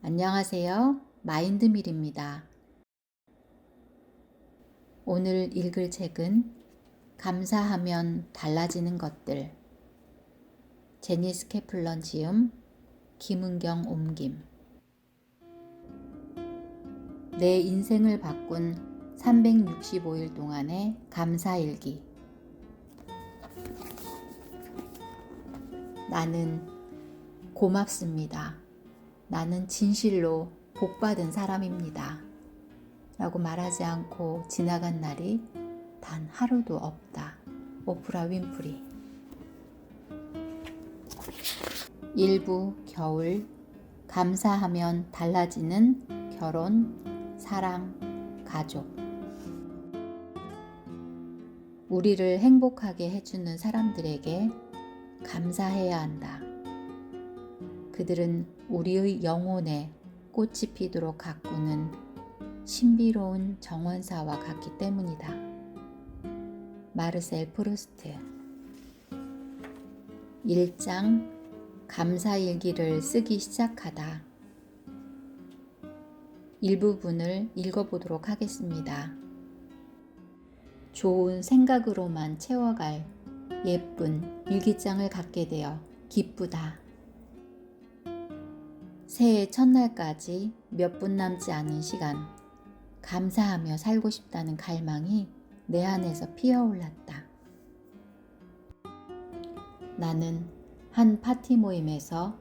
안녕하세요. 마인드밀입니다. 오늘 읽을 책은 감사하면 달라지는 것들. 제니스 캐플런 지음, 김은경 옮김. 내 인생을 바꾼 365일 동안의 감사일기. 나는 고맙습니다. 나는 진실로 복받은 사람입니다. 라고 말하지 않고 지나간 날이 단 하루도 없다. 오프라 윈프리. 일부 겨울. 감사하면 달라지는 결혼, 사랑, 가족. 우리를 행복하게 해주는 사람들에게 감사해야 한다. 그들은 우리의 영혼에 꽃이 피도록 가꾸는 신비로운 정원사와 같기 때문이다. 마르셀 프루스트. 1장 감사일기를 쓰기 시작하다. 일부분을 읽어보도록 하겠습니다. 좋은 생각으로만 채워갈 예쁜 일기장을 갖게 되어 기쁘다. 새해 첫날까지 몇 분 남지 않은 시간, 감사하며 살고 싶다는 갈망이 내 안에서 피어올랐다. 나는 한 파티 모임에서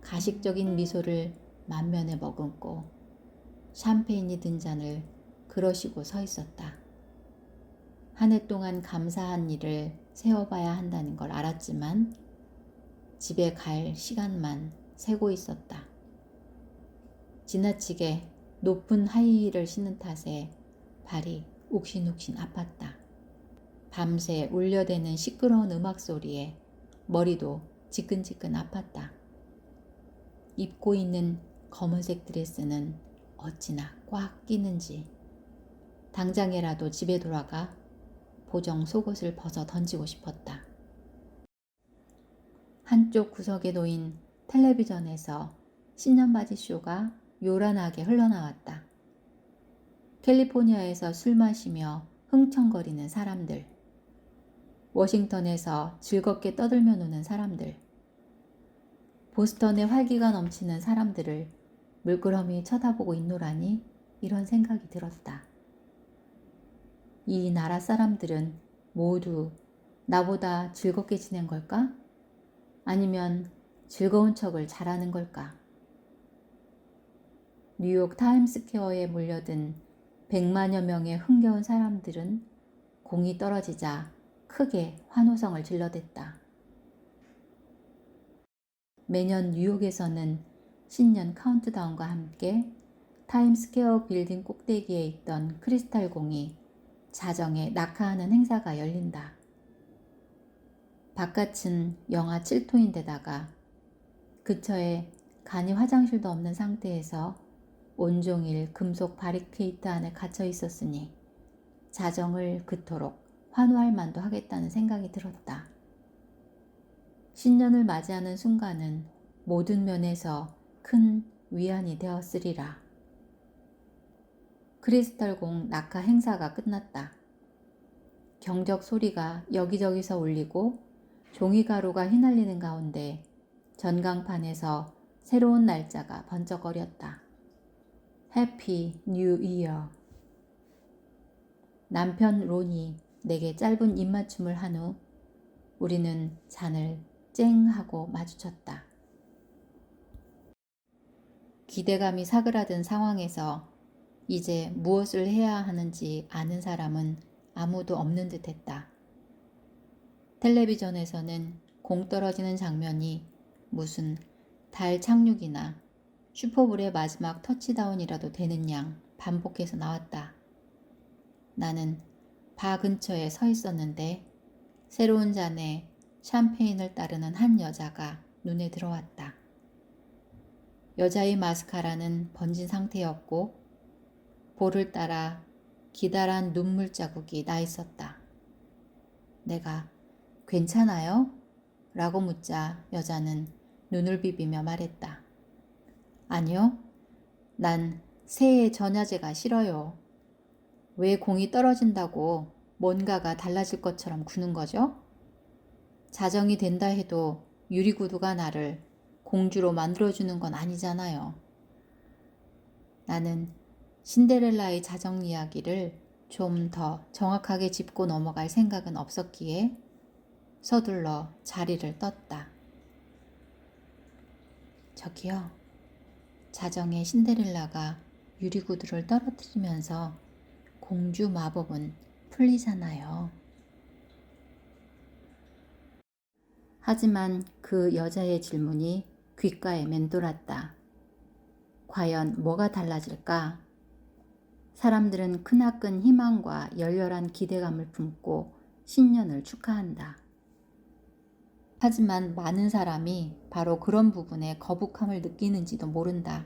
가식적인 미소를 만면에 머금고 샴페인이 든 잔을 그러시고 서 있었다. 한 해 동안 감사한 일을 세어봐야 한다는 걸 알았지만 집에 갈 시간만 세고 있었다. 지나치게 높은 하이힐을 신은 탓에 발이 욱신욱신 아팠다. 밤새 울려대는 시끄러운 음악 소리에 머리도 지끈지끈 아팠다. 입고 있는 검은색 드레스는 어찌나 꽉 끼는지 당장이라도 집에 돌아가 보정 속옷을 벗어 던지고 싶었다. 한쪽 구석에 놓인 텔레비전에서 신년맞이 쇼가 요란하게 흘러나왔다. 캘리포니아에서 술 마시며 흥청거리는 사람들, 워싱턴에서 즐겁게 떠들며 노는 사람들, 보스턴의 활기가 넘치는 사람들을 물끄러미 쳐다보고 있노라니 이런 생각이 들었다. 이 나라 사람들은 모두 나보다 즐겁게 지낸 걸까? 아니면 즐거운 척을 잘하는 걸까? 뉴욕 타임스퀘어에 몰려든 100만여 명의 흥겨운 사람들은 공이 떨어지자 크게 환호성을 질러댔다. 매년 뉴욕에서는 신년 카운트다운과 함께 타임스퀘어 빌딩 꼭대기에 있던 크리스탈 공이 자정에 낙하하는 행사가 열린다. 바깥은 영하 7도인데다가 근처에 간이 화장실도 없는 상태에서 온종일 금속 바리케이트 안에 갇혀 있었으니 자정을 그토록 환호할 만도 하겠다는 생각이 들었다. 신년을 맞이하는 순간은 모든 면에서 큰 위안이 되었으리라. 크리스탈공 낙하 행사가 끝났다. 경적 소리가 여기저기서 울리고 종이가루가 휘날리는 가운데 전광판에서 새로운 날짜가 번쩍거렸다. 해피 뉴 이어. 남편 론이 내게 짧은 입맞춤을 한 후 우리는 잔을 쨍 하고 마주쳤다. 기대감이 사그라든 상황에서 이제 무엇을 해야 하는지 아는 사람은 아무도 없는 듯 했다. 텔레비전에서는 공 떨어지는 장면이 무슨 달 착륙이나 슈퍼볼의 마지막 터치다운이라도 되는 양 반복해서 나왔다. 나는 바 근처에 서 있었는데 새로운 잔에 샴페인을 따르는 한 여자가 눈에 들어왔다. 여자의 마스카라는 번진 상태였고 볼을 따라 기다란 눈물 자국이 나 있었다. 내가 괜찮아요? 라고 묻자 여자는 눈을 비비며 말했다. 아니요, 난 새해 전야제가 싫어요. 왜 공이 떨어진다고 뭔가가 달라질 것처럼 구는 거죠? 자정이 된다 해도 유리구두가 나를 공주로 만들어주는 건 아니잖아요. 나는 신데렐라의 자정 이야기를 좀 더 정확하게 짚고 넘어갈 생각은 없었기에 서둘러 자리를 떴다. 저기요, 자정의 신데렐라가 유리구두를 떨어뜨리면서 공주 마법은 풀리잖아요. 하지만 그 여자의 질문이 귓가에 맴돌았다. 과연 뭐가 달라질까? 사람들은 크나큰 희망과 열렬한 기대감을 품고 신년을 축하한다. 하지만 많은 사람이 바로 그런 부분에 거북함을 느끼는지도 모른다.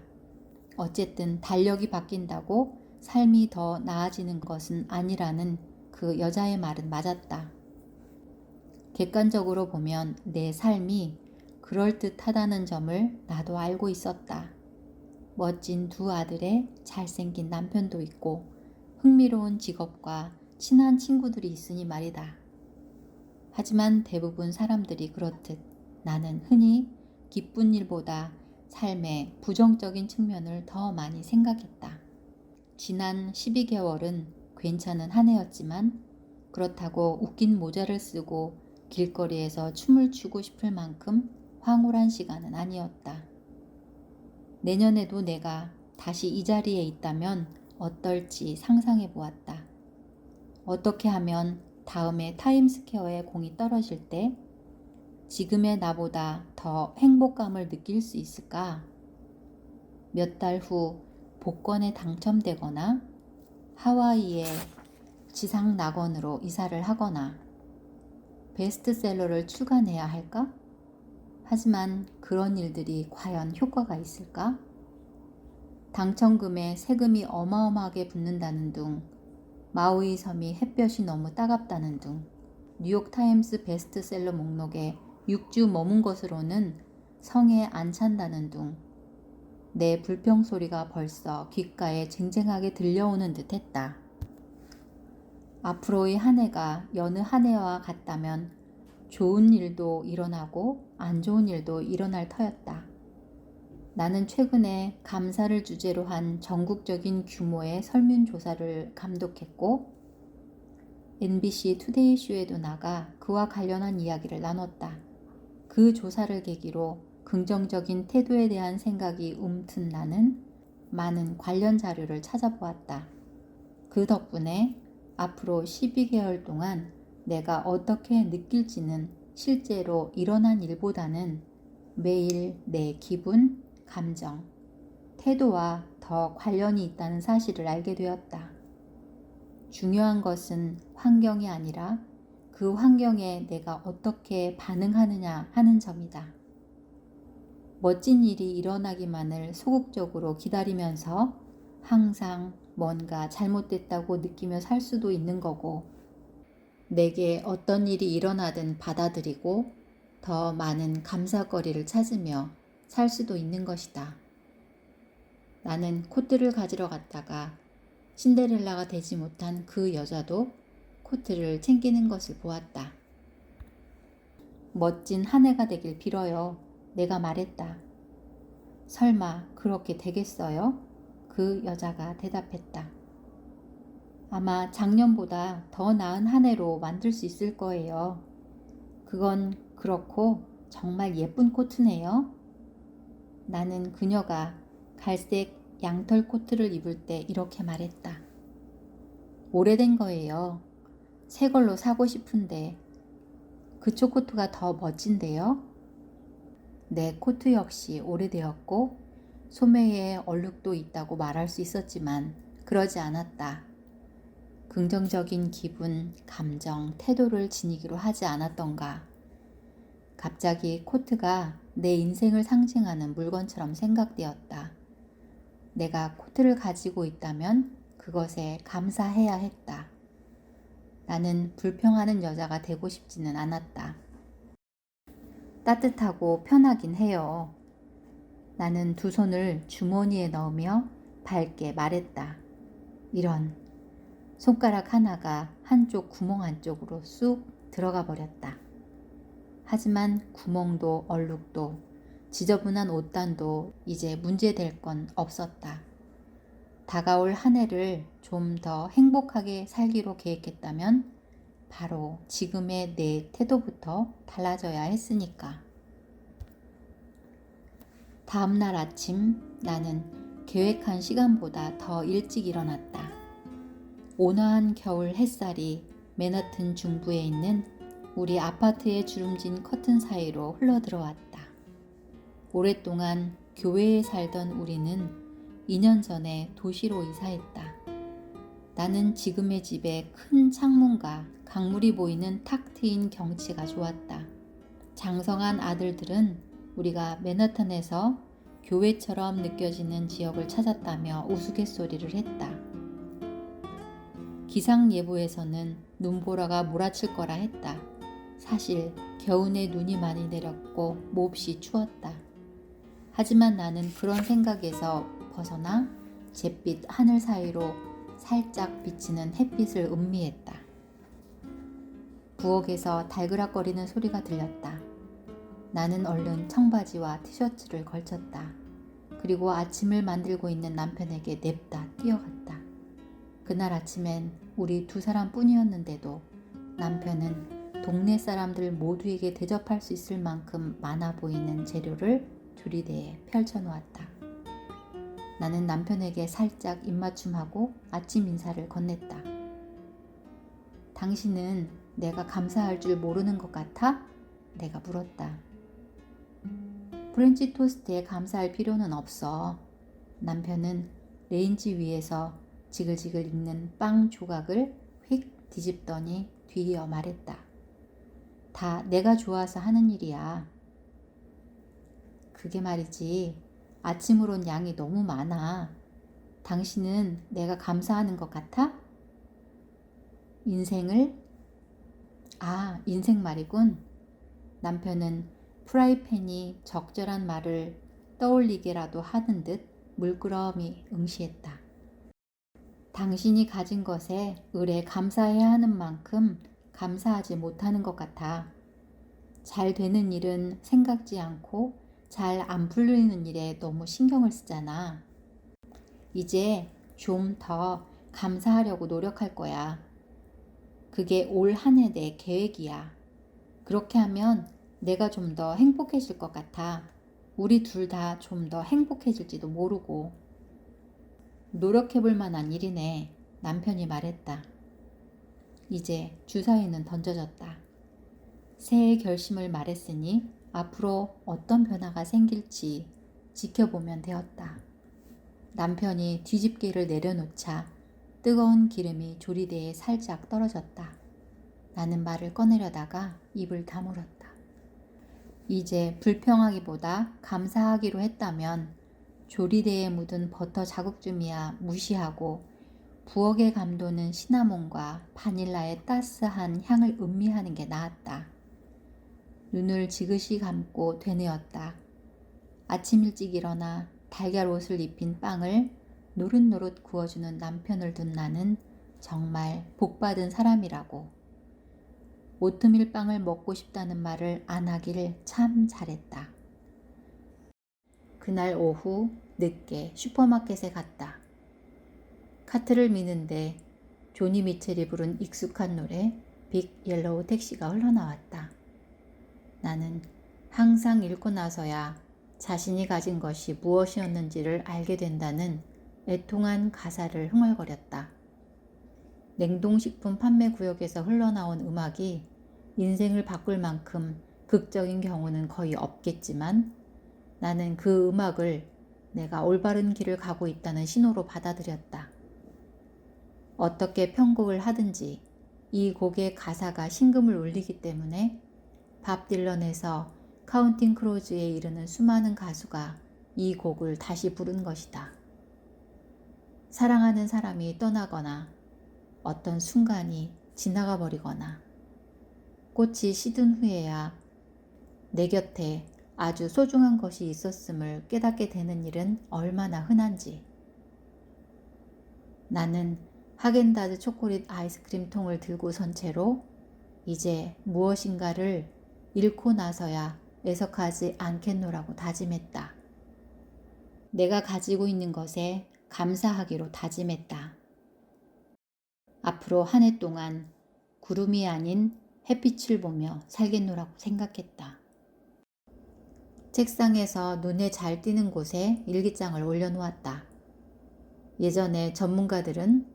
어쨌든 달력이 바뀐다고 삶이 더 나아지는 것은 아니라는 그 여자의 말은 맞았다. 객관적으로 보면 내 삶이 그럴듯하다는 점을 나도 알고 있었다. 멋진 두 아들에 잘생긴 남편도 있고 흥미로운 직업과 친한 친구들이 있으니 말이다. 하지만 대부분 사람들이 그렇듯 나는 흔히 기쁜 일보다 삶의 부정적인 측면을 더 많이 생각했다. 지난 12개월은 괜찮은 한 해였지만 그렇다고 웃긴 모자를 쓰고 길거리에서 춤을 추고 싶을 만큼 황홀한 시간은 아니었다. 내년에도 내가 다시 이 자리에 있다면 어떨지 상상해 보았다. 어떻게 하면 다음에 타임스퀘어에 공이 떨어질 때 지금의 나보다 더 행복감을 느낄 수 있을까? 몇 달 후 복권에 당첨되거나 하와이의 지상 낙원으로 이사를 하거나 베스트셀러를 출간해야 할까? 하지만 그런 일들이 과연 효과가 있을까? 당첨금에 세금이 어마어마하게 붙는다는 둥, 마우이 섬이 햇볕이 너무 따갑다는 둥, 뉴욕타임스 베스트셀러 목록에 6주 머문 것으로는 성에 안 찬다는 둥, 내 불평 소리가 벌써 귓가에 쟁쟁하게 들려오는 듯 했다. 앞으로의 한 해가 여느 한 해와 같다면 좋은 일도 일어나고 안 좋은 일도 일어날 터였다. 나는 최근에 감사를 주제로 한 전국적인 규모의 설문조사를 감독했고 MBC 투데이 쇼에도 나가 그와 관련한 이야기를 나눴다. 그 조사를 계기로 긍정적인 태도에 대한 생각이 움튼 나는 많은 관련 자료를 찾아보았다. 그 덕분에 앞으로 12개월 동안 내가 어떻게 느낄지는 실제로 일어난 일보다는 매일 내 기분, 감정, 태도와 더 관련이 있다는 사실을 알게 되었다. 중요한 것은 환경이 아니라 그 환경에 내가 어떻게 반응하느냐 하는 점이다. 멋진 일이 일어나기만을 소극적으로 기다리면서 항상 뭔가 잘못됐다고 느끼며 살 수도 있는 거고, 내게 어떤 일이 일어나든 받아들이고 더 많은 감사거리를 찾으며 살 수도 있는 것이다. 나는 코트를 가지러 갔다가 신데렐라가 되지 못한 그 여자도 코트를 챙기는 것을 보았다. 멋진 한 해가 되길 빌어요. 내가 말했다. 설마 그렇게 되겠어요? 그 여자가 대답했다. 아마 작년보다 더 나은 한 해로 만들 수 있을 거예요. 그건 그렇고 정말 예쁜 코트네요. 나는 그녀가 갈색 양털 코트를 입을 때 이렇게 말했다. 오래된 거예요. 새 걸로 사고 싶은데 그쪽 코트가 더 멋진데요. 내 코트 역시 오래되었고 소매에 얼룩도 있다고 말할 수 있었지만 그러지 않았다. 긍정적인 기분, 감정, 태도를 지니기로 하지 않았던가. 갑자기 코트가 내 인생을 상징하는 물건처럼 생각되었다. 내가 코트를 가지고 있다면 그것에 감사해야 했다. 나는 불평하는 여자가 되고 싶지는 않았다. 따뜻하고 편하긴 해요. 나는 두 손을 주머니에 넣으며 밝게 말했다. 이런. 손가락 하나가 한쪽 구멍 안쪽으로 쑥 들어가 버렸다. 하지만 구멍도 얼룩도 지저분한 옷단도 이제 문제될 건 없었다. 다가올 한 해를 좀 더 행복하게 살기로 계획했다면 바로 지금의 내 태도부터 달라져야 했으니까. 다음 날 아침 나는 계획한 시간보다 더 일찍 일어났다. 온화한 겨울 햇살이 맨하튼 중부에 있는 우리 아파트의 주름진 커튼 사이로 흘러들어왔다. 오랫동안 교회에 살던 우리는 2년 전에 도시로 이사했다. 나는 지금의 집에 큰 창문과 강물이 보이는 탁 트인 경치가 좋았다. 장성한 아들들은 우리가 맨하탄에서 교회처럼 느껴지는 지역을 찾았다며 우스갯소리를 했다. 기상예보에서는 눈보라가 몰아칠 거라 했다. 사실 겨우내 눈이 많이 내렸고 몹시 추웠다. 하지만 나는 그런 생각에서 벗어나 잿빛 하늘 사이로 살짝 비치는 햇빛을 음미했다. 부엌에서 달그락거리는 소리가 들렸다. 나는 얼른 청바지와 티셔츠를 걸쳤다. 그리고 아침을 만들고 있는 남편에게 냅다 뛰어갔다. 그날 아침엔 우리 두 사람뿐이었는데도 남편은 동네 사람들 모두에게 대접할 수 있을 만큼 많아 보이는 재료를 조리대에 펼쳐놓았다. 나는 남편에게 살짝 입맞춤하고 아침 인사를 건넸다. 당신은 내가 감사할 줄 모르는 것 같아? 내가 물었다. 프렌치 토스트에 감사할 필요는 없어. 남편은 레인지 위에서 지글지글 익는 빵 조각을 휙 뒤집더니 뒤이어 말했다. 다 내가 좋아서 하는 일이야. 그게 말이지. 아침으론 양이 너무 많아. 당신은 내가 감사하는 것 같아? 인생을? 아, 인생 말이군. 남편은 프라이팬이 적절한 말을 떠올리게라도 하는 듯 물끄러미 응시했다. 당신이 가진 것에 을에 감사해야 하는 만큼 감사하지 못하는 것 같아. 잘 되는 일은 생각지 않고 잘 안 풀리는 일에 너무 신경을 쓰잖아. 이제 좀 더 감사하려고 노력할 거야. 그게 올 한 해 내 계획이야. 그렇게 하면 내가 좀 더 행복해질 것 같아. 우리 둘 다 좀 더 행복해질지도 모르고. 노력해볼 만한 일이네. 남편이 말했다. 이제 주사위는 던져졌다. 새해 결심을 말했으니 앞으로 어떤 변화가 생길지 지켜보면 되었다. 남편이 뒤집개를 내려놓자 뜨거운 기름이 조리대에 살짝 떨어졌다. 나는 말을 꺼내려다가 입을 다물었다. 이제 불평하기보다 감사하기로 했다면 조리대에 묻은 버터 자국쯤이야 무시하고 부엌에 감도는 시나몬과 바닐라의 따스한 향을 음미하는 게 나았다. 눈을 지그시 감고 되뇌었다. 아침 일찍 일어나 달걀 옷을 입힌 빵을 노릇노릇 구워주는 남편을 둔 나는 정말 복받은 사람이라고. 오트밀 빵을 먹고 싶다는 말을 안 하길 참 잘했다. 그날 오후 늦게 슈퍼마켓에 갔다. 카트를 미는데 조니 미첼이 부른 익숙한 노래 빅 옐로우 택시가 흘러나왔다. 나는 항상 읽고 나서야 자신이 가진 것이 무엇이었는지를 알게 된다는 애통한 가사를 흥얼거렸다. 냉동식품 판매 구역에서 흘러나온 음악이 인생을 바꿀 만큼 극적인 경우는 거의 없겠지만 나는 그 음악을 내가 올바른 길을 가고 있다는 신호로 받아들였다. 어떻게 편곡을 하든지 이 곡의 가사가 심금을 울리기 때문에 밥 딜런에서 카운팅 크로즈에 이르는 수많은 가수가 이 곡을 다시 부른 것이다. 사랑하는 사람이 떠나거나 어떤 순간이 지나가 버리거나 꽃이 시든 후에야 내 곁에 아주 소중한 것이 있었음을 깨닫게 되는 일은 얼마나 흔한지. 나는 하겐다즈 초콜릿 아이스크림 통을 들고 선 채로 이제 무엇인가를 잃고 나서야 애석하지 않겠노라고 다짐했다. 내가 가지고 있는 것에 감사하기로 다짐했다. 앞으로 한 해 동안 구름이 아닌 햇빛을 보며 살겠노라고 생각했다. 책상에서 눈에 잘 띄는 곳에 일기장을 올려놓았다. 예전에 전문가들은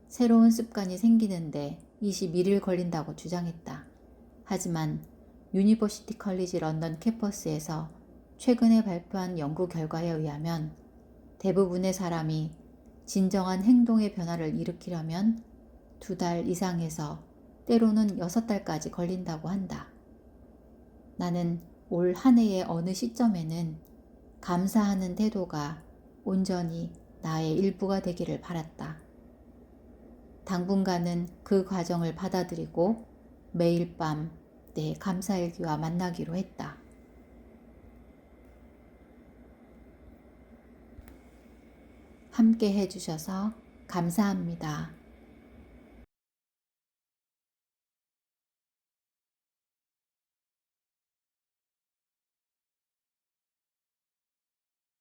새로운 습관이 생기는데 21일 걸린다고 주장했다. 하지만 유니버시티 컬리지 런던 캠퍼스에서 최근에 발표한 연구 결과에 의하면 대부분의 사람이 진정한 행동의 변화를 일으키려면 2달 이상에서 때로는 6달까지 걸린다고 한다. 나는 올 한 해의 어느 시점에는 감사하는 태도가 온전히 나의 일부가 되기를 바랐다. 당분간은 그 과정을 받아들이고 매일 밤 내 감사일기와 만나기로 했다. 함께 해주셔서 감사합니다.